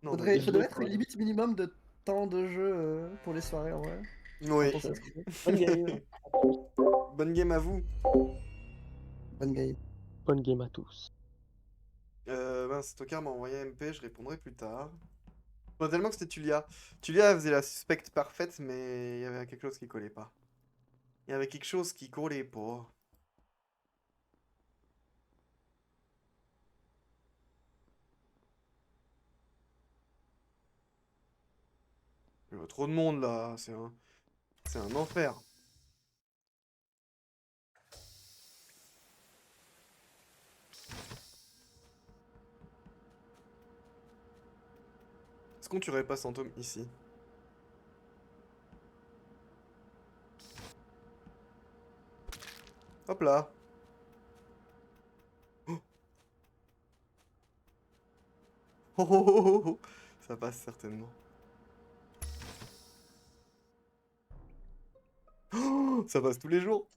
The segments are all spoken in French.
Non, mais Faudrait mettre une limite minimum de temps de jeu pour les soirées en vrai. oui. Pensez à ce que c'est. Bonne game. Bonne game à vous. Bonne game. Bonne game à tous. Mince, Tokar m'a envoyé un MP, je répondrai plus tard. Bon, tellement que c'était Tulia. Tulia faisait la suspecte parfaite, mais il y avait quelque chose qui collait pas. Il y avait quelque chose qui collait pas. Il y a trop de monde là, c'est un enfer. Est-ce qu'on tuerait pas Fantôme ici? Hop là. Oh. Oh, oh, oh, oh, oh. Ça passe certainement. Oh, ça passe tous les jours.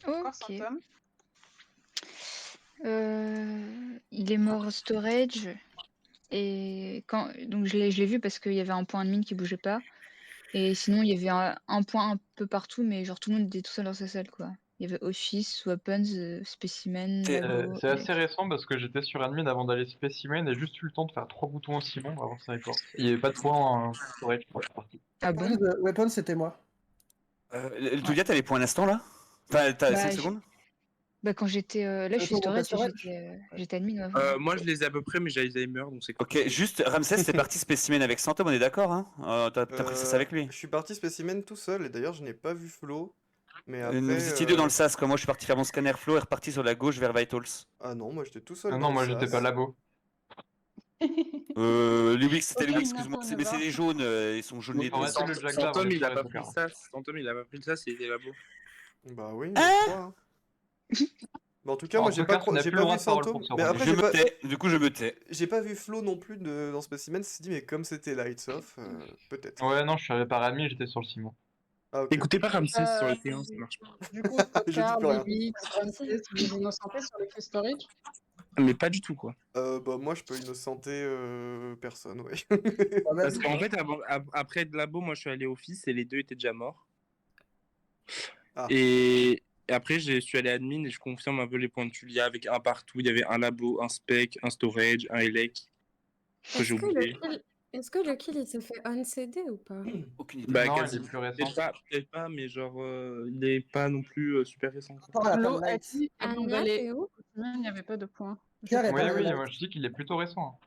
Pourquoi Ok. Fantôme? Il est mort au storage. Et donc je l'ai vu parce qu'il y avait un point admin qui bougeait pas. Et sinon, il y avait un point un peu partout, mais genre tout le monde était tout seul dans sa salle, quoi. Il y avait Office, Weapons, Specimen, Labo, C'est assez Elec. récent parce que j'étais sur admin avant d'aller spécimen et juste eu le temps de faire 3 boutons aussi longs avant que ça report. Il n'y avait pas de point en storage pour la partie. Ah bon? Weapon, c'était moi. Tulia, t'as les points d'instant là? Enfin, t'as 5 Bah, secondes? quand j'étais là, je suis Pour monter storage et storage. j'étais admin avant. Moi, je les ai à peu près, mais j'avais Alzheimer, donc c'est cool. Ok, juste Ramsès, c'est parti spécimen avec Santom, on est d'accord, hein? T'as pris ça avec lui? Je suis parti spécimen tout seul, et d'ailleurs je n'ai pas vu Flo. Mais après. Vous étiez deux dans le sas, comme moi je suis parti faire mon scanner flow et reparti sur la gauche vers Vitals. Ah non, moi j'étais tout seul Ah dans non, le moi sas. j'étais pas labo. Lubix, c'était Ok, Lubix, excuse-moi. bientôt Mais c'est 9 les heures. jaunes, ils sont jaunes les deux. Arrêtez le Jack Dab, Fantôme, il a sur pas les pris le Tokar. sas. Fantôme, il a pas pris le sas, il était labo. Bah oui, mais je crois. Bah en tout cas, moi j'ai pas, Tokar, tu n'as j'ai plus le pas droit vu de parole Fantôme. pour ce Mais rôle. après, Je j'ai me pas. tais, du coup je me tais. J'ai pas vu Flo non plus dans Specimen, c'est dit, mais comme c'était Lights Off, peut-être. Ouais, non, je suis arrivé par admin, j'étais sur le Simon. Ah ok. Écoutez pas Ramsès sur le T1, ça marche pas. Du coup, Je dis Tokar, plus rien. Lily, Ramsès, vous innocentez sur le free storage? Mais pas du tout, quoi. Bah moi je peux innocenter personne, ouais. Parce qu'en fait, après de labo, moi je suis allé au office et les deux étaient déjà morts. Ah. Et après, je suis allé admin et je confirme un peu les points de Tulia avec un partout. Il y avait un labo, un spec, un storage, un elec. Que j'ai oublié. Est-ce que le kill il s'est fait on-CD ou pas? Aucune idée. Bah, Non, quasi. il est plus récent. Peut-être pas, mais genre, il est pas non plus super récent. L'eau a dit avant Anya, d'aller t'es où? il n'y avait pas de point. Pierre est Oui, pareil, oui, là. moi je dis qu'il est plutôt récent.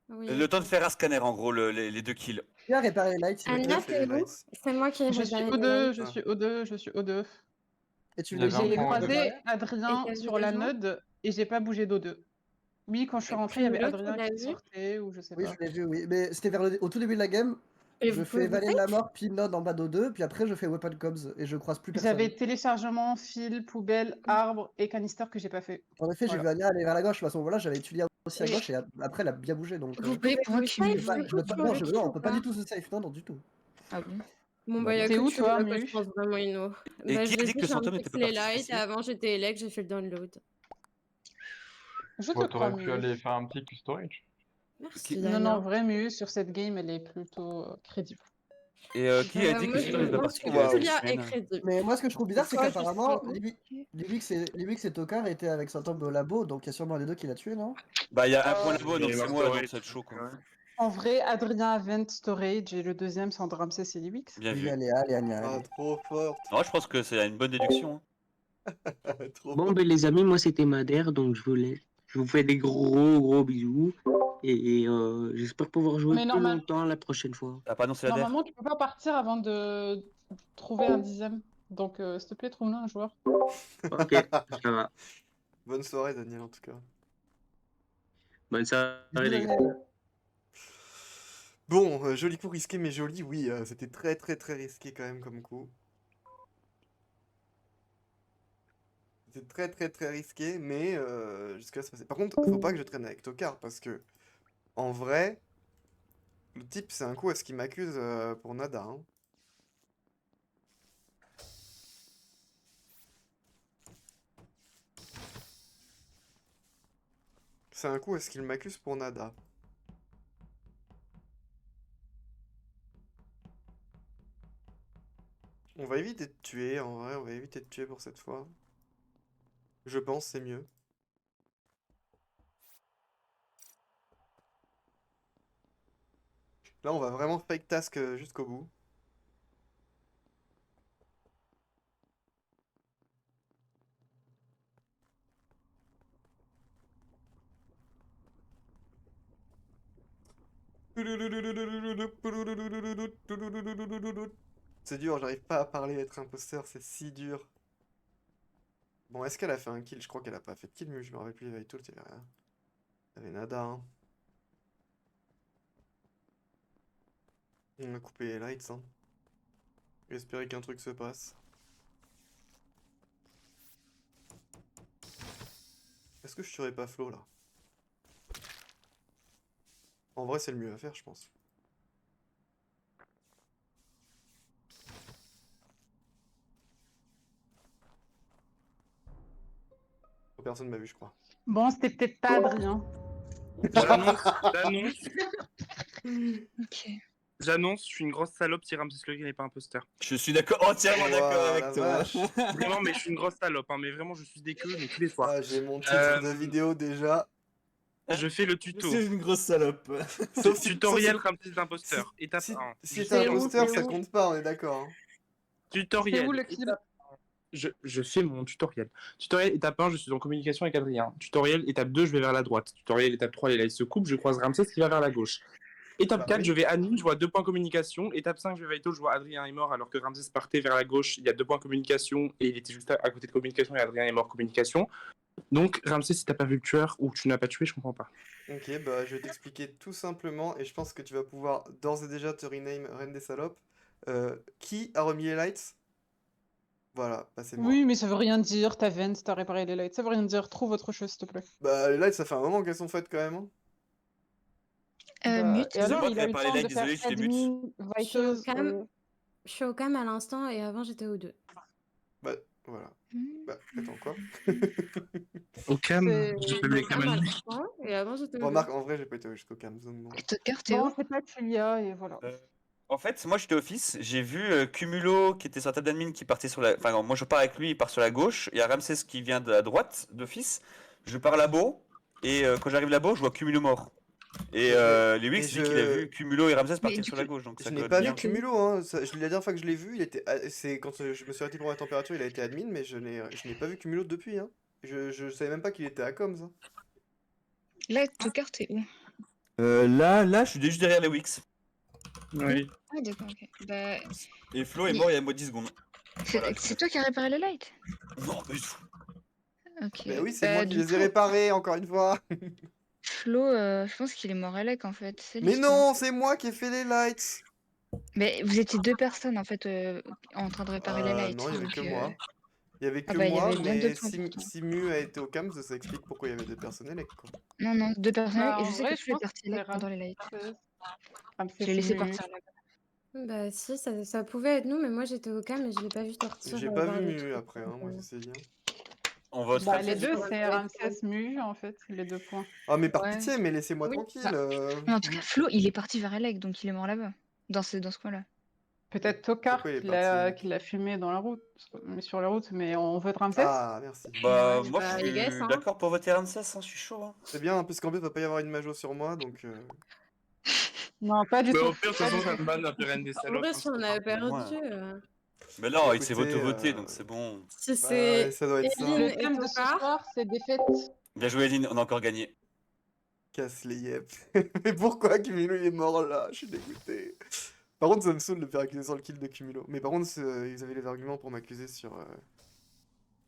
Oui. Le temps de faire un scanner en gros, les deux kills. Pierre réparer les lights. Anya, t'es où? C'est moi qui ai Je suis réparé les O2, lights. je suis O2, je suis O2. Et tu Il voulais avait un J'ai point croisé réparer Et Adrien t'as vu sur des la gens? node et j'ai pas bougé d'O2. Oui, quand je suis Et rentrée, il y avait puis l'autre, Adrien il l'a qui vu? sortait ou je sais Oui, pas. je l'ai vu, oui. Mais c'était au tout début de la game. Et Je vous fais pouvez Valet de vous la mort, puis Node en bas d'O2, puis après je fais Weapon Cobbs et je croise plus personne. J'avais téléchargement, fil, poubelle, arbre et canister que j'ai pas fait. En effet, j'ai Voilà. vu Anya aller vers la gauche, à ce moment-là, j'avais Tulia aussi à gauche et après elle a bien bougé donc. Vous pouvez pour moi vous qui safe me- Je peux pas- du coup sur non, le kill on ou peut pas pas? du tout se safe, non, du tout. Ah bon? Bon Bah, bah y'a T'es que où, tu toi, que Mu je pense vraiment Ino. Et Bah qui je a l'ai dit dit, que j'ai Fantôme un n'était pas les parti lights et spécial? avant j'étais elec, j'ai fait le download. Je te Bon, crois, t'aurais pu Mu. aller faire un petit storage. Merci Non, Anya. vrai, Mu, sur cette game, elle est plutôt crédible. Et qui a dit que Moi, Fantôme n'était pas moi, parti je trouve que Tulia est spécimen? crédible. Mais moi, ce que je trouve bizarre, c'est Pourquoi qu'apparemment, je Libix et Tokar étaient avec Santom au labo, donc il y a sûrement un des deux qui l'a tué, non? Bah, il y a un point Euh, là-bas, donc c'est moi, donc ça va être chaud quoi. En vrai, Adrien a 20 storage et le deuxième, c'est André Ramsès et Liwix. Bien Oui, vu. allez, Anya, Ah, allez. trop forte. Non, je pense que c'est une bonne déduction. Trop Bon, forte. ben les amis, moi c'était Madère, donc je vous laisse. Je vous fais des gros bisous. Et j'espère pouvoir jouer Mais plus longtemps la prochaine fois. T'as pas annoncé la DER? normalement, tu peux pas partir avant de trouver un dixième. Donc, s'il te plaît, trouve-nous un joueur. Ok, ça va. Bonne soirée, Daniel, en tout cas. Bonne soirée Bisous, les gars. Daniel. Bon, joli coup risqué, mais joli, oui, c'était très risqué quand même comme coup. C'était très risqué, mais jusqu'à là, c'est passé. Par contre, faut pas que je traîne avec Tokar, parce que, en vrai, le type, c'est un coup, est-ce qu'il m'accuse pour nada, hein. C'est un coup, est-ce qu'il m'accuse pour nada? On va éviter de tuer, en vrai, on va éviter de tuer pour cette fois. Je pense, c'est mieux. Là, on va vraiment fake task jusqu'au bout. C'est dur, j'arrive pas à parler, être imposteur, c'est si dur. Bon, est-ce qu'elle a fait un kill? Je crois qu'elle a pas fait de kill, mais je me rappelle plus, il y avait tout, il y avait rien. Il y avait nada, hein. On a coupé les lights, hein. J'espérais qu'un truc se passe. Est-ce que je tuerais pas Flo, là? En vrai, c'est le mieux à faire, je pense. Personne m'a vu, je crois. Bon, c'était peut-être pas Adrien. Ok. J'annonce, je suis une grosse salope si Ramsès Le Gay n'est pas imposteur. Je suis d'accord, entièrement d'accord Ouah, avec la toi. vache. Vraiment, mais je suis une grosse salope, hein, mais vraiment, je suis des queues, mais tous les soirs. Ah, j'ai mon titre de vidéo déjà. Je fais le Je tuto. suis une grosse salope. Sauf si- Tutoriel sauf Ramsès d'imposteur. Étape si, 1. si Je t'es sais imposteur, c'est ça où compte pas, on est d'accord. Hein. Tutoriel. C'est où le kill? étape 1. Je fais mon tutoriel. Tutoriel étape 1, je suis en communication avec Adrien. Tutoriel étape 2, je vais vers la droite. Tutoriel étape 3, les lights se coupent, je croise Ramsès qui va vers la gauche. Étape Bah 4, oui. je vais admin, je vois 2 points communication. Étape 5, je vais Vito, je vois Adrien est mort alors que Ramsès partait vers la gauche. Il y a 2 points communication et il était juste à côté de communication et Adrien est mort communication. Donc Ramsès, si t'as pas vu le tueur ou que tu n'as pas tué, je comprends pas. Ok, bah je vais t'expliquer tout simplement et je pense que tu vas pouvoir d'ores et déjà te rename Reine des Salopes. Qui a remis les lights? Voilà, bah c'est moi. Oui, mais ça veut rien dire. T'as Vent, t'as réparé les lights. Ça veut rien dire. Trouve autre chose, s'il te plaît. Bah les lights, ça fait un moment qu'elles sont faites quand même. Hein. Bah, Mute. et alors, Excusez-moi il de a eu le réparer temps les de lights, faire désolé, je les mute. admin, Je suis au Vitals, cam. Je suis au cam à l'instant et avant j'étais au 2. Bah voilà. Bah attends quoi? Au cam, C'est- je fais mes Au cam à cam. l'instant et avant j'étais au 2. Remarque, en vrai, j'ai pas été jusqu'au cam zone. Non. Toker, t'es Bon, où? c'est pas Tulia, et voilà. En fait, moi j'étais office, j'ai vu Cumulo qui était sur la table d'admin qui partait sur la. Enfin, moi je pars avec lui, il part sur la gauche. Il y a Ramsès qui vient de la droite d'office. Je pars labo et quand j'arrive là-bas, je vois Cumulo mort. Et Lewix dit qu'il a vu Cumulo et Ramsès partir du sur coup, la gauche, donc ça Je n'ai colle pas bien. vu Cumulo, hein. La dernière fois que je l'ai vu, il était. C'est quand je me suis arrêté pour la température, il a été admin, mais je n'ai pas vu Cumulo depuis. Hein. Je savais même pas qu'il était à Coms. Hein. là, Toker, t'es où? Là, je suis juste derrière Lewix. Oui. Ah, d'accord, ok. Bah, Et Flo est mort il y a moins de 10 secondes. c'est Voilà, c'est toi qui as réparé les lights? Non, pas du tout. Ok. Mais oui, c'est Bah, moi qui du les ai coup, réparés, encore une fois. Flo, je pense qu'il est mort Elec en fait. C'est Mais l'histoire. non, c'est moi qui ai fait les lights. Mais vous étiez 2 personnes en fait en train de réparer les lights. Non, il y avait donc, que moi. Il y avait Ah que bah, il y moi, avait bien 2 mais points si, pourtant. si Mu a été au Cams, ça explique pourquoi il y avait deux personnes élec, quoi. Non, non, 2 personnes Bah, et en je sais vrai, que je tu es pense que parti c'est Elec pendant les lights. Ramsès Je l'ai laissé Mu. partir là-bas. Bah si, ça pouvait être nous, mais moi j'étais au cam et je l'ai pas vu sortir. J'ai pas voir vu les Mu trucs, après, hein, moi donc, j'essayais. Hein. On vote Bah, les Ramsès. deux, Ouais. c'est Ramsès Mu, en fait, les 2 points. Ah, mais par Ouais. pitié, mais laissez-moi Oui. tranquille. Bah, Mais en tout cas, Flo, il est parti vers Elec, donc il est mort là-bas. Dans ce coin-là. Peut-être Tokar Pourquoi il est qui parti, l'a Elec qui l'a fumé dans la route, mais sur la route, mais on vote Ramsès? Ah, merci. Bah, Ouais, moi bah, je les gars, suis hein. d'accord pour voter Ramsès, hein, je suis chaud. Hein. C'est bien, parce qu'en plus, va pas y avoir une majo sur moi, donc. Non, pas du Bah, tout. au pire, de toute Pas façon, du ça tout. me banne la pérenne des En salopes. vrai, hein, si on c'est avait pas grave. perdu, Mais non, il s'est Écoutez, voté, donc c'est bon. si ouais, c'est ça doit être ça. Eline Le et thème de ce Tokar, soir, c'est défaite. Bien joué, Eline, on a encore gagné. Casse les yep. Mais pourquoi Cumulo il est mort là? Je suis dégoûté. Par contre, ça me saoule de me faire accuser sur le kill de Cumulo. Mais par contre, ils avaient les arguments pour m'accuser sur.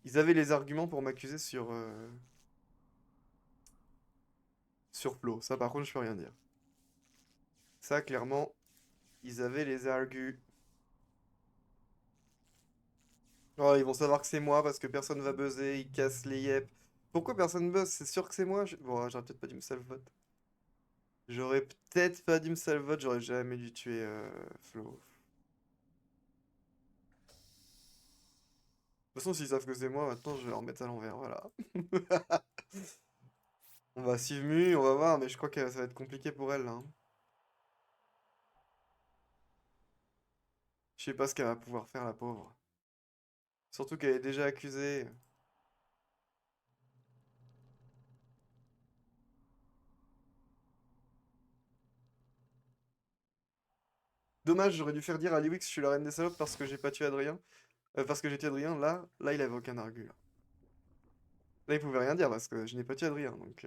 Ils avaient les arguments pour m'accuser sur. Sur Flo. Ça, par contre, je peux rien dire. Ça, clairement, ils avaient les argus. Oh, ils vont savoir que c'est moi parce que personne va buzzer, ils cassent les yep. Pourquoi personne buzz? C'est sûr que c'est moi. Bon, j'aurais peut-être pas dû me salvote. J'aurais peut-être pas dû me salvote, j'aurais jamais dû tuer Flo. De toute façon, s'ils savent que c'est moi, maintenant je vais leur mettre à l'envers, voilà. On va suivre Mu, on va voir, mais je crois que ça va être compliqué pour elle là, hein. Je sais pas ce qu'elle va pouvoir faire, la pauvre. Surtout qu'elle est déjà accusée. Dommage, j'aurais dû faire dire à Liwix que je suis la reine des salopes parce que j'ai pas tué Adrien. Parce que j'ai tué Adrien, là il avait aucun argument. Là il pouvait rien dire parce que je n'ai pas tué Adrien, donc...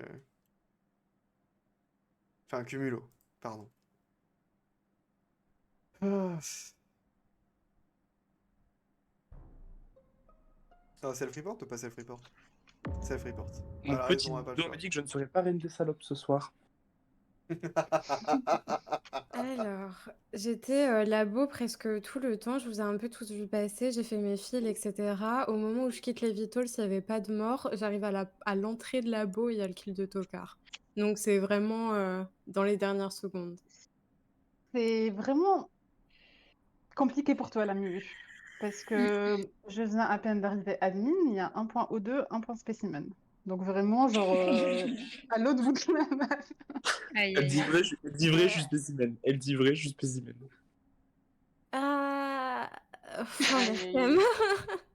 Enfin, Cumulo, pardon. Ah, self-report ou pas self-report? Self-report. Mon Elle a petit raison, on a pas le dos choix. me dit que je ne serai pas reine des salopes ce soir. Alors, j'étais labo presque tout le temps, je vous ai un peu tous vu passer, j'ai fait mes fils, etc. Au moment où je quitte les Vitals, s'il n'y avait pas de mort, j'arrive à l'entrée de labo et il y a le kill de Tokar. Donc c'est vraiment dans les dernières secondes. C'est vraiment compliqué pour toi, la Mu. Parce que je viens à peine d'arriver admin, il y a un point O2, un point spécimen. Donc vraiment, genre, à l'autre bout de la map. Aïe, Elle aïe, dit aïe. vrai, elle dit vrai, je suis spécimen. Elle dit vrai, je suis spécimen. Ah, oh, la Aïe, aïe, flemme.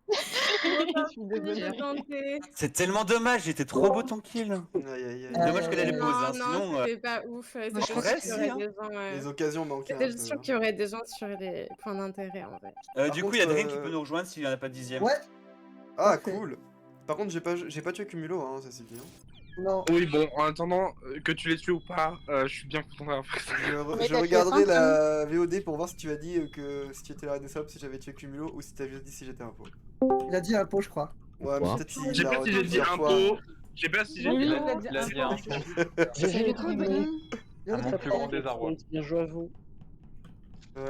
Je suis désolée. J'ai tenté. C'est tellement dommage, j'étais trop beau ton kill. Aïe aïe aïe. Dommage qu'elle ait les Non, pauses, hein, Non, sinon. c'était pas ouf. Moi, je C'était crois sûr que qu'il y si, aurait hein. des gens. Les occasions manquaient un C'était peu, sûr hein. qu'il y aurait des gens sur les points d'intérêt en vrai. Du Par coup, contre, il y a Adrien qui peut nous rejoindre s'il n'y en a pas de 10ème. Ouais, Ah, Parfait. cool. Par contre, j'ai pas tué Cumulo, hein, ça c'est bien. non. Oui, bon, en attendant, que tu les tues ou pas, je suis bien content d'avoir fait ça. Mais Je t'as tué regarderai 5, la VOD pour voir si tu as dit que si tu étais la reine des salopes, si j'avais tué Cumulo ou si t'as juste dit si j'étais un pot. Il a dit un pot, je crois. Ouais, mais Quoi peut-être Je s'il sais l'a pas si j'ai redit dit plusieurs un fois. pot, je sais pas si j'ai Oui, dit il un a pot. dit Il a un dit pot. un pot. J'ai Salut, vu Codrin. Cumulo. À mon plus grand désarroi. Bien joué à vous. Ouais.